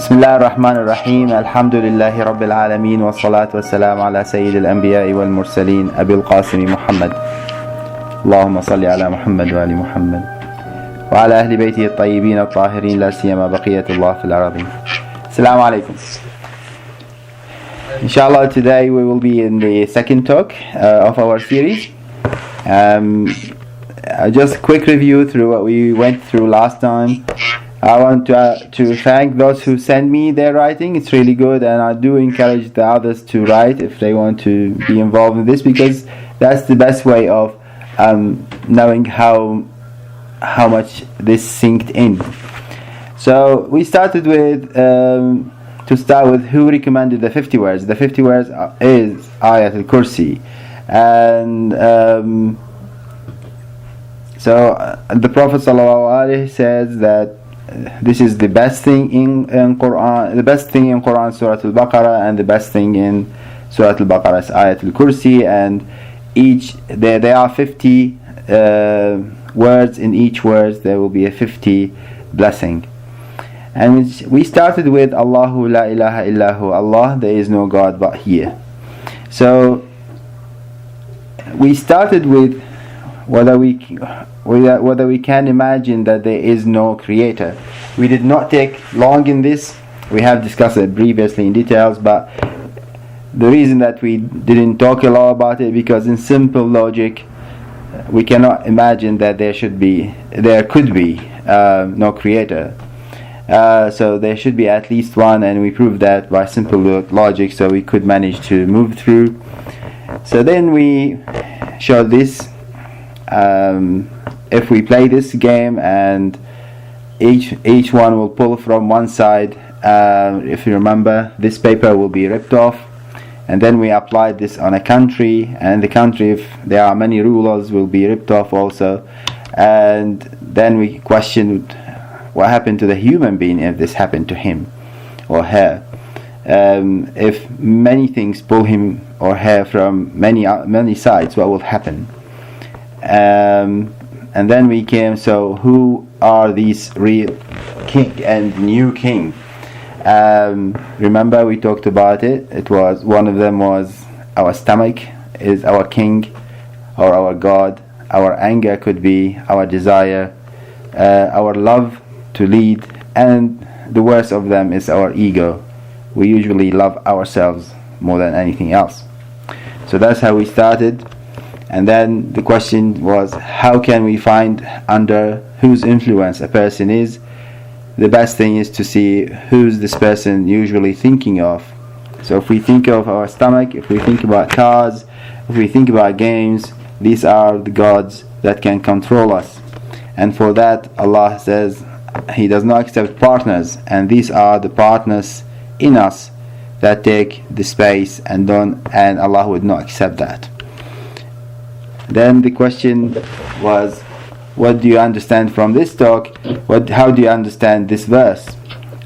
بسم الله الرحمن الرحيم الحمد لله رب العالمين والصلاة والسلام على سيد الأنبياء والمرسلين أبي القاسم محمد اللهم صل على محمد وآل محمد وعلى أهل بيته الطيبين الطاهرين لا سيما بقية الله في الأرضين. Assalamu alaikum. Inshallah, today we will be in the second talk of our series. Just a quick review through what we went through last time. I want to thank those who send me their writing. It's really good, and I do encourage the others to write if they want to be involved in this, because that's the best way of knowing how much this sinked in. So we started with who recommended the 50 words. The 50 words is Ayat al-Kursi, and so the Prophet ﷺ says that this is the best thing in Quran. The best thing in Quran, Surah Al-Baqarah, and the best thing in Surah Al-Baqarah is Ayat al-Kursi, and there are 50 words. In each word there will be a 50 blessing. And we started with Allahu la ilaha illahu, Allah, there is no God but He. So we started with whether we can imagine that there is no creator. We did not take long in this. We have discussed it previously in details, but the reason that we didn't talk a lot about it, because in simple logic we cannot imagine that there could be no creator. So there should be at least one, and we proved that by simple logic, so we could manage to move through. So then we showed this. If we play this game and each one will pull from one side, if you remember, this paper will be ripped off, and then we applied this on a country, and the country, if there are many rulers, will be ripped off also. And then we questioned what happened to the human being if this happened to him or her. If many things pull him or her from many sides, what will happen? And then we came, so who are these real king and new king? Remember we talked about it. It was, one of them was our stomach is our king or our God. Our anger could be our desire, our love to lead, and the worst of them is our ego. We usually love ourselves more than anything else. So that's how we started. And then the question was, how can we find under whose influence a person is? The best thing is to see who's this person usually thinking of. So if we think of our stomach, if we think about cars, if we think about games, these are the gods that can control us. And for that, Allah says He does not accept partners, and these are the partners in us that take the space, and Allah would not accept that. Then the question was, what do you understand from this talk? How do you understand this verse?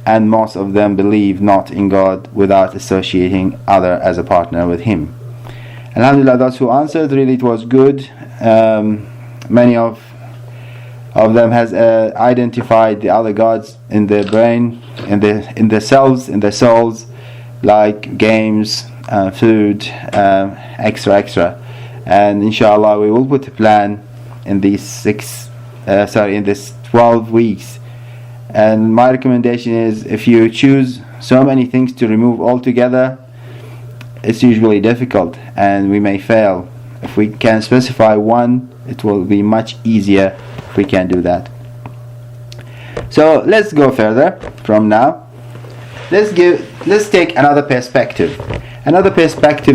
And most of them believe not in God without associating other as a partner with Him. Alhamdulillah, those who answered, really it was good. Many of them has identified the other gods in their brain, in their cells, in their souls, like games, food, extra. And inshallah we will put a plan in these 12 weeks. And my recommendation is, if you choose so many things to remove altogether, it's usually difficult and we may fail. If we can specify one, it will be much easier if we can do that. So let's go further from now. Let's take another perspective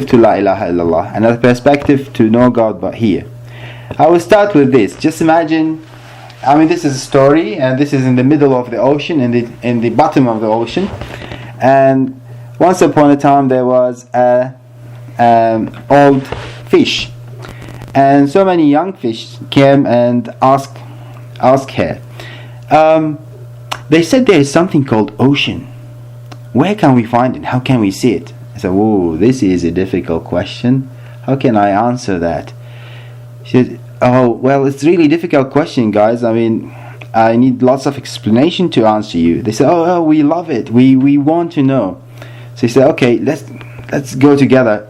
to La ilaha illallah, another perspective to no God but He. I will start with this. Just imagine, this is a story, and this is in the middle of the ocean, in the bottom of the ocean. And once upon a time there was a old fish, and so many young fish came and asked her. They said there is something called ocean. Where can we find it? How can we see it? I said, "Whoa, this is a difficult question. How can I answer that?" She said, "Oh, well, it's really difficult question, guys. I need lots of explanation to answer you. They said, oh, we love it. We want to know. So he said, okay, let's go together.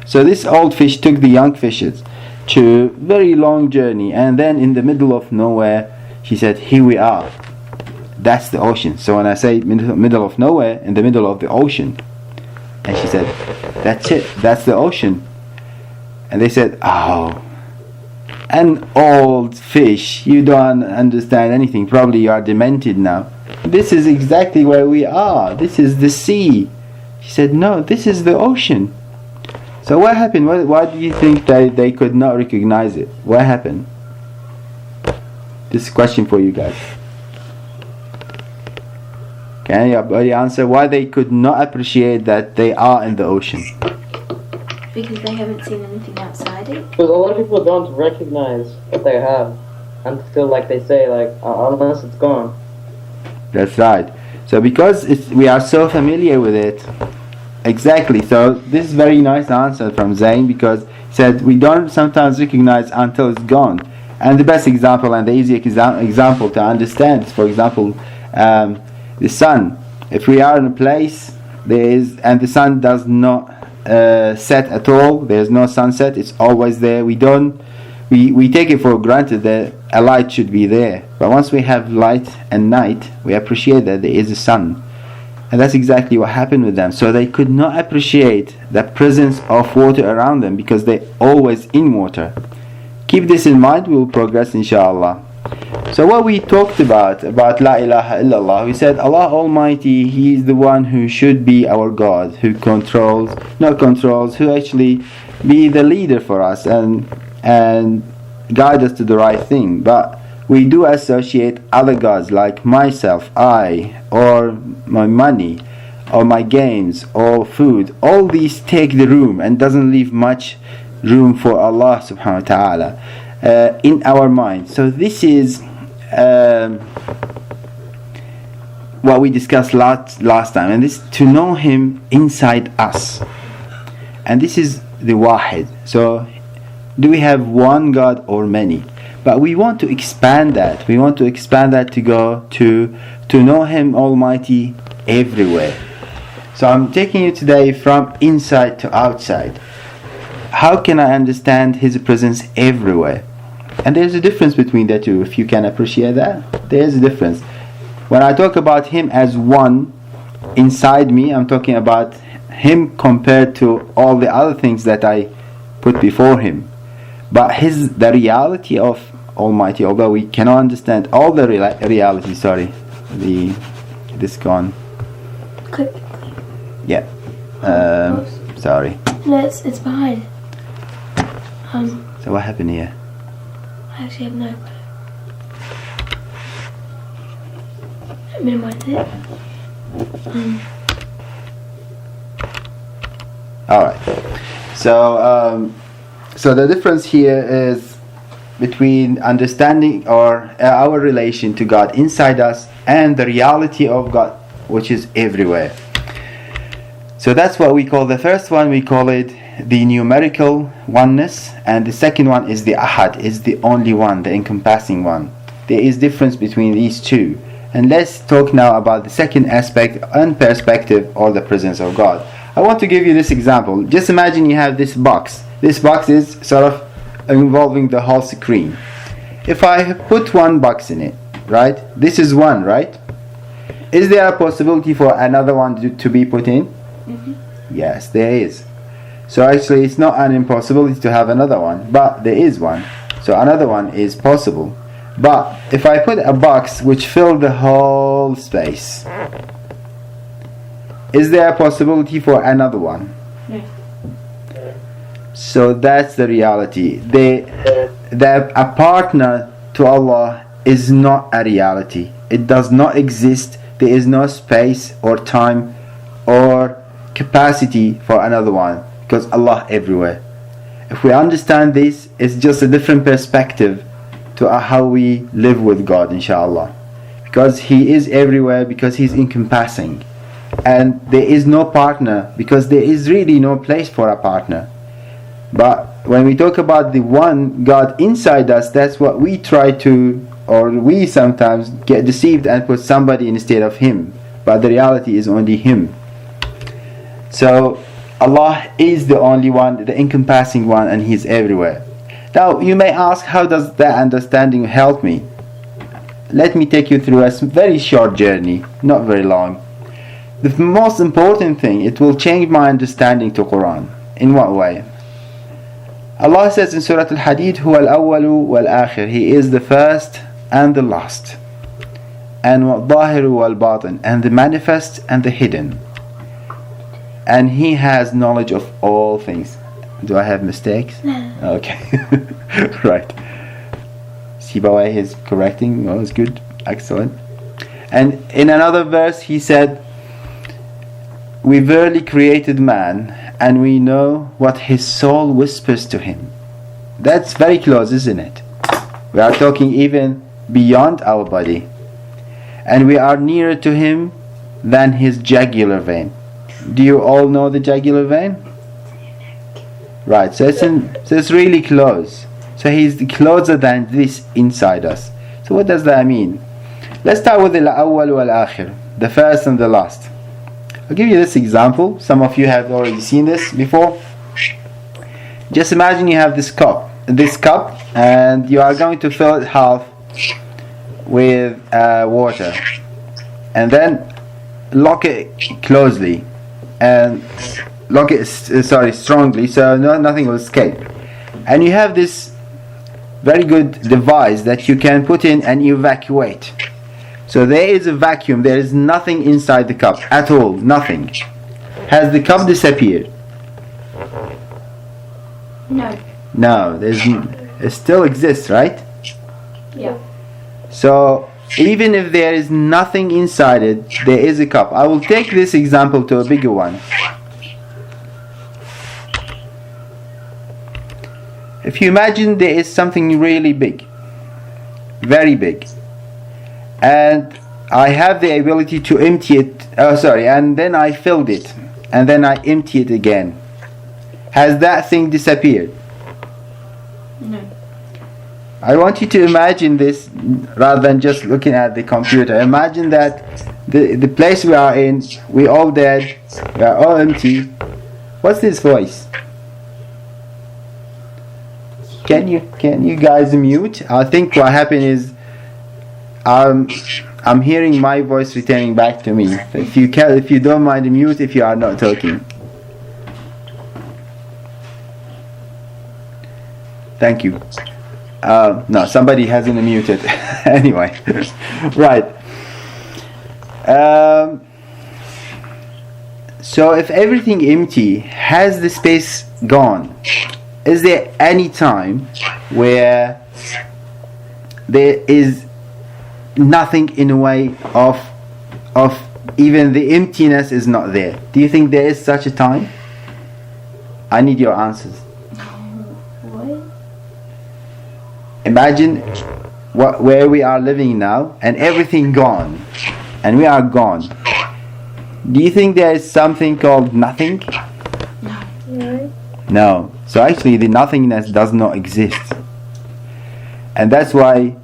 So this old fish took the young fishes to a very long journey, and then in the middle of nowhere, she said, here we are. That's the ocean. So when I say middle of nowhere, in the middle of the ocean, and she said, that's it, that's the ocean. And they said, oh, an old fish, you don't understand anything, probably you are demented now. This is exactly where we are. This is the sea. She said, no, this is the ocean. So what happened? Why do you think that they could not recognize it? What happened? This is a question for you guys. Can anybody answer why they could not appreciate that they are in the ocean? Because they haven't seen anything outside it. Because a lot of people don't recognize what they have until, like they say, like unless it's gone. That's right. So because we are so familiar with it, exactly. So this is very nice answer from Zayn, because he said we don't sometimes recognize until it's gone. And the best example and the easiest example to understand is, for example, the sun. If we are in a place and the sun does not set at all, there's no sunset, it's always there. We take it for granted that a light should be there, but once we have light and night, we appreciate that there is a sun. And that's exactly what happened with them. So they could not appreciate the presence of water around them because they're always in water. Keep this in mind, we will progress inshallah. So what we talked about La ilaha illallah, we said Allah Almighty, He is the one who should be our God, who who actually be the leader for us and guide us to the right thing. But we do associate other gods like myself, I, or my money, or my games, or food. All these take the room and doesn't leave much room for Allah subhanahu wa ta'ala in our mind. So this is what we discussed last time, and this to know Him inside us. And this is the Wahid. So do we have one God or many? But we want to expand that. We want to expand that to go to know Him Almighty everywhere. So I'm taking you today from inside to outside. How can I understand His presence everywhere? And there's a difference between the two, if you can appreciate that. There's a difference. When I talk about Him as one inside me, I'm talking about Him compared to all the other things that I put before Him. But the reality of Almighty, although we cannot understand all the reality, this gone. Click. Yeah. Sorry. No, it's behind. So what happened here? I actually have no clue. Minimize it. Alright. So the difference here is between understanding or our relation to God inside us and the reality of God, which is everywhere. So that's what we call the first one. We call it the numerical oneness, and the second one is the Ahad, is the only one, the encompassing one. There is difference between these two. And let's talk now about the second aspect and perspective, or the presence of God. I want to give you this example. Just imagine you have this box. This box is sort of involving the whole screen. If I put one box in it, right? This is one, right? Is there a possibility for another one to be put in? Mm-hmm. Yes, there is. So actually it's not an impossibility to have another one, but there is one. So another one is possible. But if I put a box which fills the whole space, is there a possibility for another one? No. So that's the reality. A partner to Allah is not a reality. It does not exist. There is no space or time or capacity for another one, because Allah everywhere. If we understand this, it's just a different perspective to how we live with God, inshallah. Because He is everywhere, because He's encompassing. And there is no partner, because there is really no place for a partner. But when we talk about the one God inside us, that's what we try to or we sometimes get deceived and put somebody instead of him, but the reality is only him. So Allah is the only one, the encompassing one, and He's everywhere. Now you may ask, how does that understanding help me? Let me take you through a very short journey, not very long. The most important thing, it will change my understanding to Quran. In what way? Allah says in Surah Al-Hadid, Huwa al-awwalu wal-akhir. He is the first and the last. And wal-zahiru wal-batin. And the manifest and the hidden. And He has knowledge of all things. Do I have mistakes? No. Okay. Right. Sibawai is correcting. Oh, it's good. Excellent. And in another verse He said, we verily created man, and we know what his soul whispers to him. That's very close, isn't it? We are talking even beyond our body. And we are nearer to him than his jugular vein. Do you all know the jugular vein? Right, so it's really close. So He's closer than this inside us. So what does that mean? Let's start with the awwal wal akhir, the first and the last. I'll give you this example. Some of you have already seen this before. Just imagine you have this cup, and you are going to fill it half with water, and then lock it closely, and lock it strongly, so nothing will escape. And you have this very good device that you can put in and evacuate. So there is a vacuum, there is nothing inside the cup at all, nothing. Has the cup disappeared? No. No, it still exists, right? Yeah. So even if there is nothing inside it, there is a cup. I will take this example to a bigger one. If you imagine there is something really big, very big, and I have the ability to empty it, and then I filled it, and then I empty it again. Has that thing disappeared? No. I want you to imagine this rather than just looking at the computer. Imagine that the place we are in, we all dead, we are all empty. What's this voice? Can you guys mute? I think what happened is I'm hearing my voice returning back to me. If you don't mind, mute if you are not talking. Thank you. No, somebody hasn't muted. Anyway, right. So if everything empty, has the space gone? Is there any time where there is nothing in a way of even the emptiness is not there? Do you think there is such a time? I need your answers. What? Imagine where we are living now and everything gone, and we are gone. Do you think there is something called nothing? No. No. So actually the nothingness does not exist. And that's why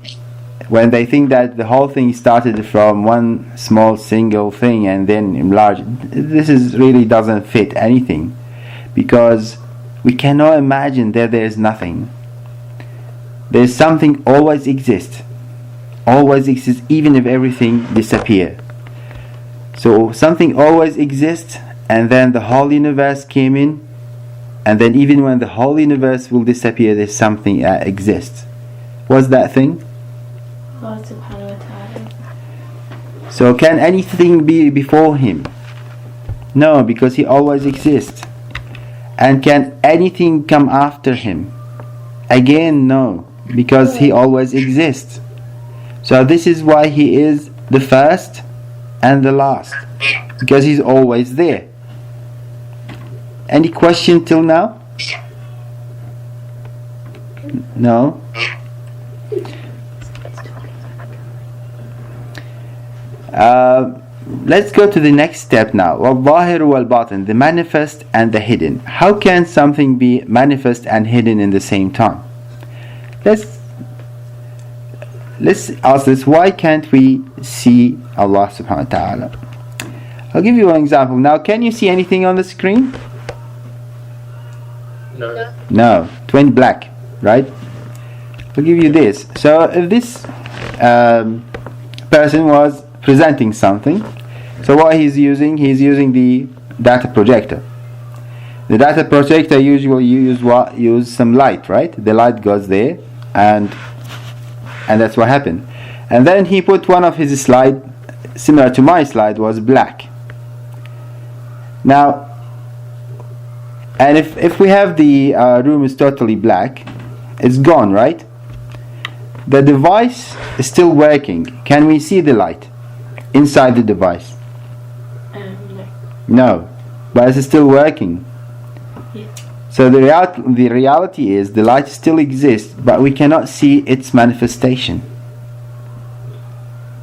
when they think that the whole thing started from one small single thing and then enlarged, this really doesn't fit anything, because we cannot imagine that there is nothing. There is something always exists even if everything disappears. So something always exists, and then the whole universe came in, and then even when the whole universe will disappear, there's something that exists. What's that thing? God subhanahu wa ta'ala. So can anything be before Him? No, because He always exists. And can anything come after Him? Again, no, because He always exists. So this is why He is the first and the last, because He's always there. Any question till now? No? Let's go to the next step now. وَالظَّاهِرُ وَالْبَاطِنُ, the manifest and the hidden. How can something be manifest and hidden in the same time? let's ask this: why can't we see Allah subhanahu wa ta'ala? I'll give you an example. Now, can you see anything on the screen? No. No, it went black, right? I'll give you this. So if this person was presenting something, so what he's using the data projector. The data projector usually use some light, right? The light goes there, and that's what happened. And then he put one of his slide, similar to my slide, was black. Now, and if we have the room is totally black, it's gone, right? The device is still working. Can we see the light inside the device? No. No, but it's still working. Yeah. So the reality is the light still exists, but we cannot see its manifestation.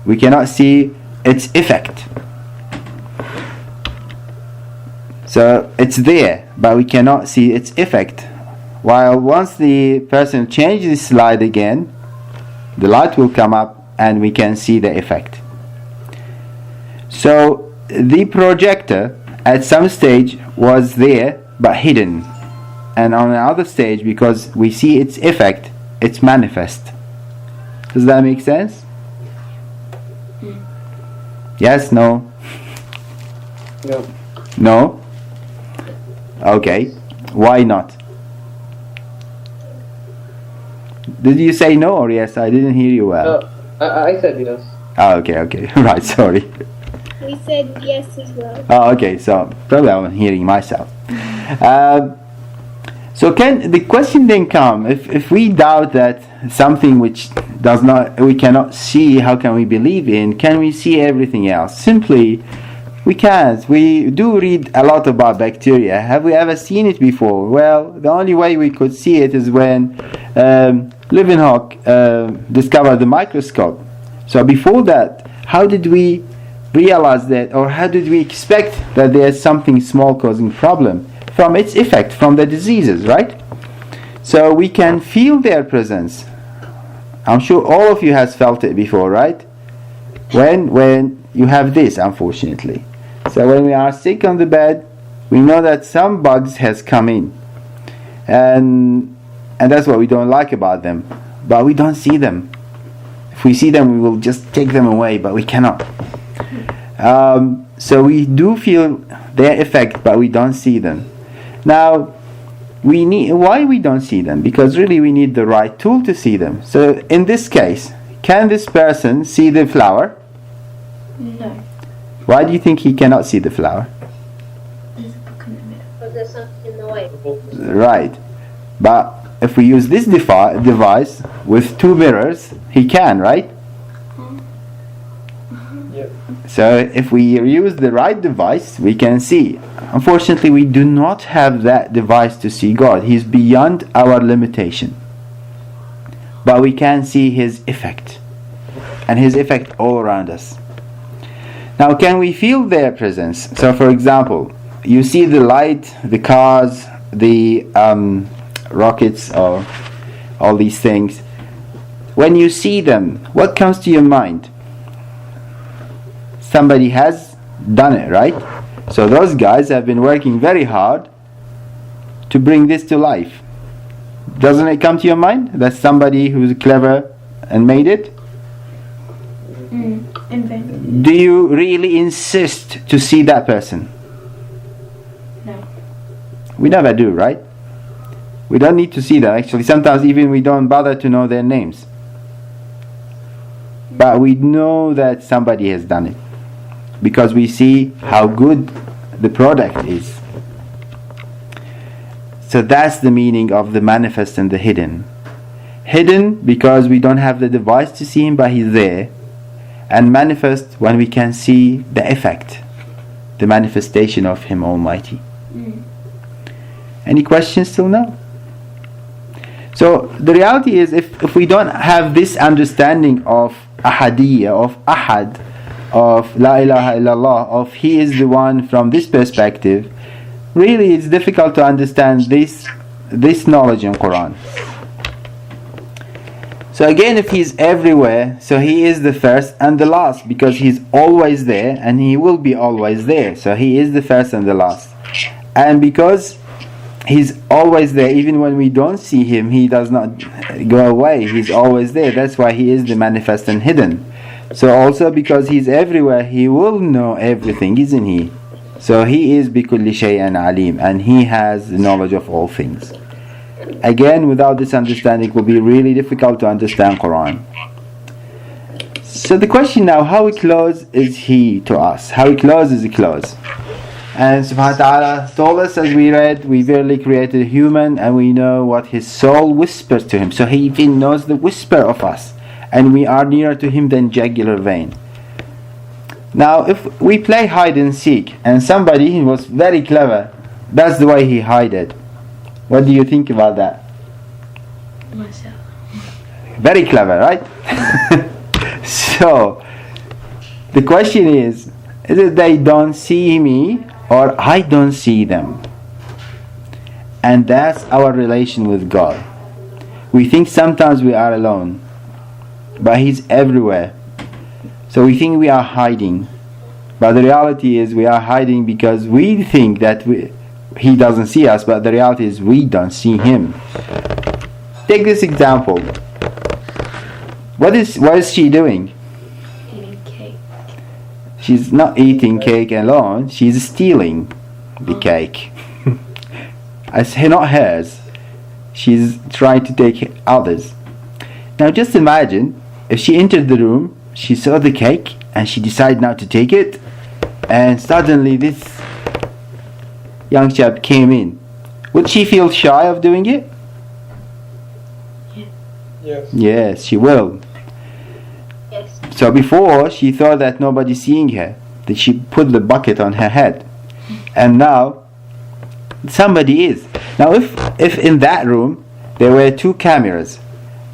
We cannot see its effect. So it's there, but we cannot see its effect. While once the person changes the slide again, the light will come up and we can see the effect. So the projector at some stage was there but hidden, and on another stage, because we see its effect, it's manifest. Does that make sense? Yes? No? No. No? Okay. Why not? Did you say no or yes? I didn't hear you well. I said yes. Oh, okay. Right, sorry. We said yes as well. Oh, okay. So probably I'm hearing myself. So can the question then come, if we doubt that something which we cannot see, how can we believe in? Can we see everything else? Simply, we can't. We do read a lot about bacteria. Have we ever seen it before? Well, the only way we could see it is when Leeuwenhoek discovered the microscope. So before that, how did we realize that, or how did we expect that there's something small causing problem? From its effect, from the diseases, right? So we can feel their presence. I'm sure all of you has felt it before, right? When you have this, unfortunately. So when we are sick on the bed, we know that some bugs has come in, and that's what we don't like about them. But we don't see them. If we see them, we will just take them away, but we cannot. So we do feel their effect, but we don't see them. Now, why we don't see them? Because really we need the right tool to see them. So in this case, can this person see the flower? No. Why do you think he cannot see the flower? There's a book in the middle. Because there's something in the way. Right. But if we use this device with two mirrors, he can, right? Yep. So if we use the right device, we can see. Unfortunately, we do not have that device to see God. He's beyond our limitation. But we can see His effect. And His effect all around us. Now, can we feel their presence? So, for example, you see the light, the cars, the rockets, or all these things. When you see them, what comes to your mind? Somebody has done it, right? So those guys have been working very hard to bring this to life. Doesn't it come to your mind that somebody who's clever and made it? Invented. Do you really insist to see that person? No. We never do, right? We don't need to see them. Actually, sometimes even we don't bother to know their names. But we know that somebody has done it, because we see how good the product is. So that's the meaning of the manifest and the hidden. Hidden because we don't have the device to see Him, but He's there. And manifest when we can see the effect, the manifestation of Him Almighty. Any questions till now? So the reality is, if we don't have this understanding of ahadiyya, of ahad, of la ilaha illallah, of He is the one from this perspective, really it's difficult to understand this knowledge in Quran. So again, if he's everywhere, so he is the first and the last, because he's always there and he will be always there. So he is the first and the last. And because he's always there, even when we don't see him, he does not go away. He's always there. That's why he is the manifest and hidden. So also because he's everywhere, he will know everything, isn't he? So he is bikulli shay'in alim, and he has the knowledge of all things. Again, without this understanding, it will be really difficult to understand Quran. So the question now, how close is he to us? How close is he close? And subhanahu wa ta'ala told us, as we read, we verily created a human and we know what his soul whispers to him. So he even knows the whisper of us, and we are nearer to him than jugular vein. Now if we play hide and seek and somebody who was very clever, that's the way he hid it. What do you think about that? Myself. Very clever, right? So the question is it they don't see me or I don't see them? And that's our relation with God. We think sometimes we are alone, but He's everywhere. So we think we are hiding, but the reality is we are hiding because we think that He doesn't see us, but the reality is we don't see Him. Take this example. What is she doing? Eating cake. She's not eating cake alone, she's stealing the cake. I say not hers. She's trying to take others. Now just imagine if she entered the room, she saw the cake and she decided not to take it, and suddenly this young chap came in. Would she feel shy of doing it? Yes. Yes, she will. Yes. So before she thought that nobody's seeing her, that she put the bucket on her head, and now somebody is. Now if in that room there were 2 cameras,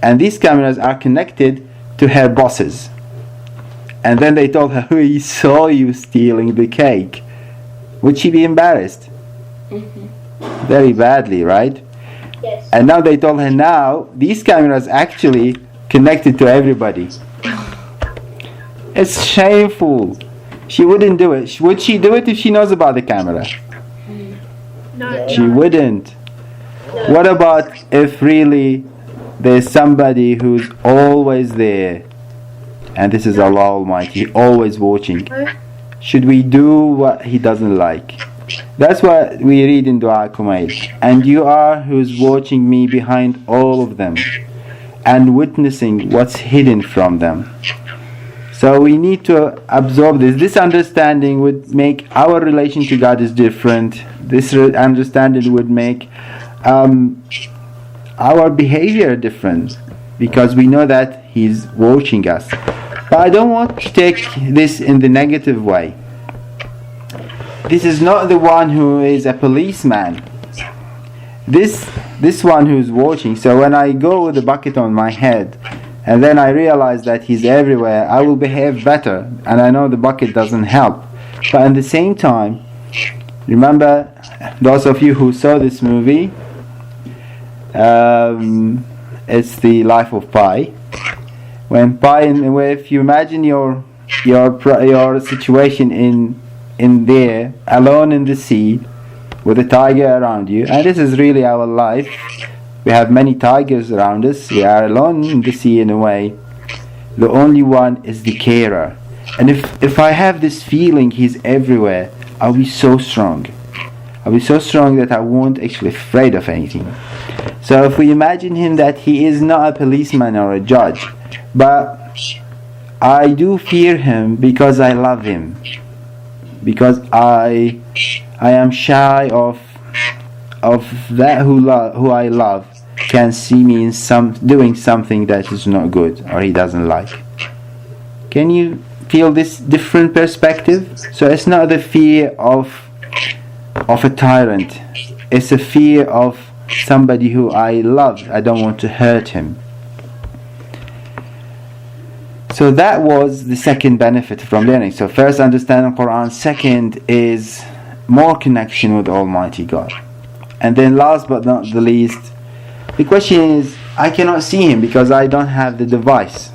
and these cameras are connected to her bosses, and then they told her, we saw you stealing the cake, would she be embarrassed? Very badly, right? Yes. And now they told her, now these cameras actually connected to everybody. It's shameful. She wouldn't do it. Would she do it if she knows about the camera? No. She wouldn't. What about if really there's somebody who's always there, and this is Allah Almighty, always watching? Should we do what He doesn't like? That's what we read in Dua Kumail. And you are who's watching me behind all of them and witnessing what's hidden from them. So we need to absorb this. This understanding would make our relation to God is different. This understanding would make our behavior different, because we know that He's watching us. But I don't want to take this in the negative way. This is not the one who is a policeman. This one who's watching. So when I go with the bucket on my head, and then I realize that He's everywhere, I will behave better, and I know the bucket doesn't help. But at the same time, remember, those of you who saw this movie, it's the life of Pi. When Pi, if you imagine your situation in there, alone in the sea, with a tiger around you, and this is really our life. We have many tigers around us. We are alone in the sea in a way. The only one is the carer. And if I have this feeling He's everywhere, I'll be so strong. I'll be so strong that I won't actually afraid of anything. So if we imagine Him that He is not a policeman or a judge, but I do fear Him because I love Him, because I am shy of that who I love can see me in doing something that is not good or He doesn't like. Can you feel this different perspective? So it's not the fear of a tyrant. It's a fear of somebody who I love. I don't want to hurt him. So that was the second benefit from learning. So first, understanding Quran. Second is more connection with Almighty God. And then last but not the least, the question is, I cannot see him because I don't have the device,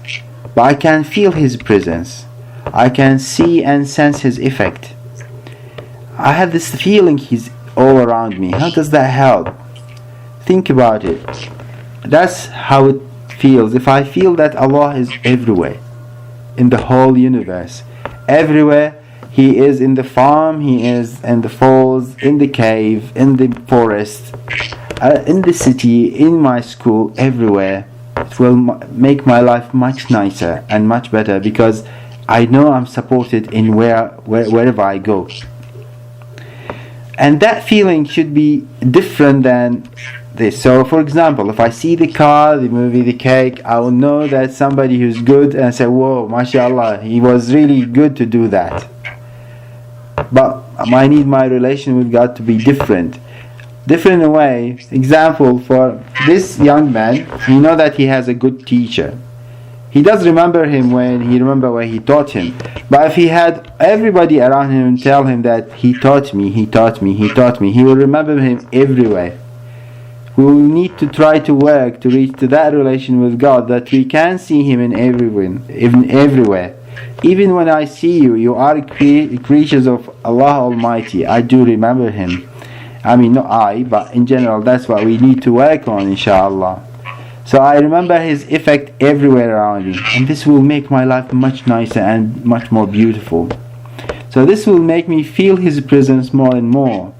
but I can feel his presence. I can see and sense his effect. I have this feeling he's all around me. How does that help? Think about it. That's how it feels. If I feel that Allah is everywhere, in the whole universe, everywhere, He is in the farm, He is in the falls, in the cave, in the forest, in the city, in my school, everywhere. It will make my life much nicer and much better because I know I'm supported in wherever I go. And that feeling should be different than this. So for example, if I see the car, the movie, the cake, I will know that somebody who's good and say, whoa, mashallah, he was really good to do that. But I need my relation with God to be different in a way. Example, for this young man, you know that he has a good teacher. He does remember him when he remember where he taught him. But if he had everybody around him tell him that he taught me, he will remember him everywhere. We will need to try to work to reach to that relation with God that we can see Him in everywhere. Even when I see you, you are creatures of Allah Almighty. I do remember Him. I mean, not I, but in general, that's what we need to work on, inshallah. So I remember His effect everywhere around me, and this will make my life much nicer and much more beautiful. So this will make me feel His presence more and more.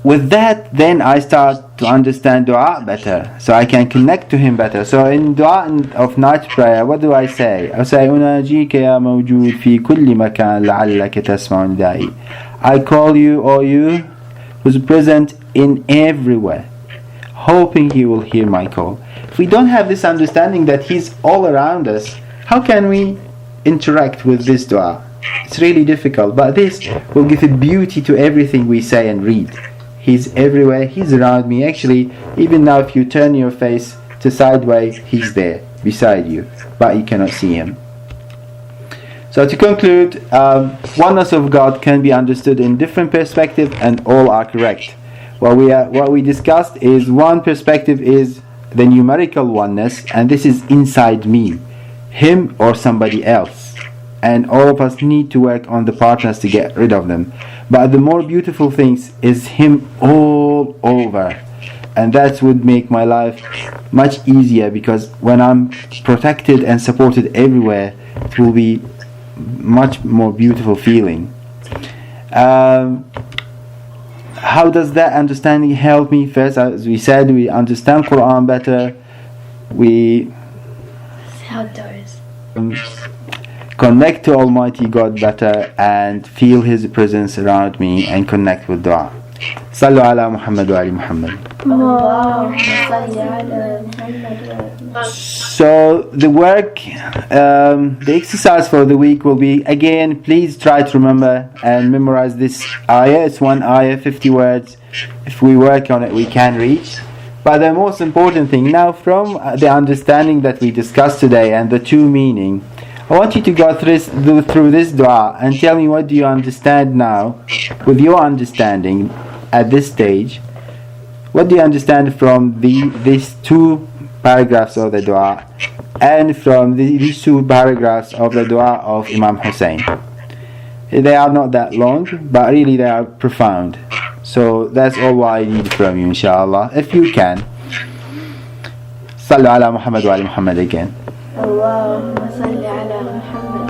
With that, then I start to understand dua better, so I can connect to Him better. So in dua of night prayer, what do I say? I say, أناجيك يا موجود في كل مكان لعلك تسمع ندائي. I call you, O you, who's present in everywhere, hoping He will hear my call. If we don't have this understanding that He's all around us, how can we interact with this dua? It's really difficult, but this will give a beauty to everything we say and read. He's everywhere, He's around me. Actually, even now if you turn your face to sideways, He's there, beside you, but you cannot see Him. So to conclude, oneness of God can be understood in different perspectives and all are correct. What we discussed is one perspective is the numerical oneness, and this is inside me, Him or somebody else. And all of us need to work on the partners to get rid of them. But the more beautiful things is Him all over. And that would make my life much easier, because when I'm protected and supported everywhere, it will be much more beautiful feeling. How does that understanding help me? First, as we said, we understand Quran better. We Outdoors. Connect to Almighty God better and feel His presence around me and connect with dua. Sallu ala Muhammad wa ali Muhammad. So the work, the exercise for the week will be, again, please try to remember and memorize this ayah. It's one ayah, 50 words. If we work on it, we can reach. But the most important thing now, from the understanding that we discussed today and the two meaning, I want you to go through this dua and tell me what do you understand now, with your understanding at this stage. What do you understand from these two paragraphs of the dua and from these two paragraphs of the dua of Imam Hussein? They are not that long, but really they are profound. So that's all what I need from you, inshallah. If you can. Sallu ala Muhammad wa ali Muhammad again. Allahumma salli ala Muhammad.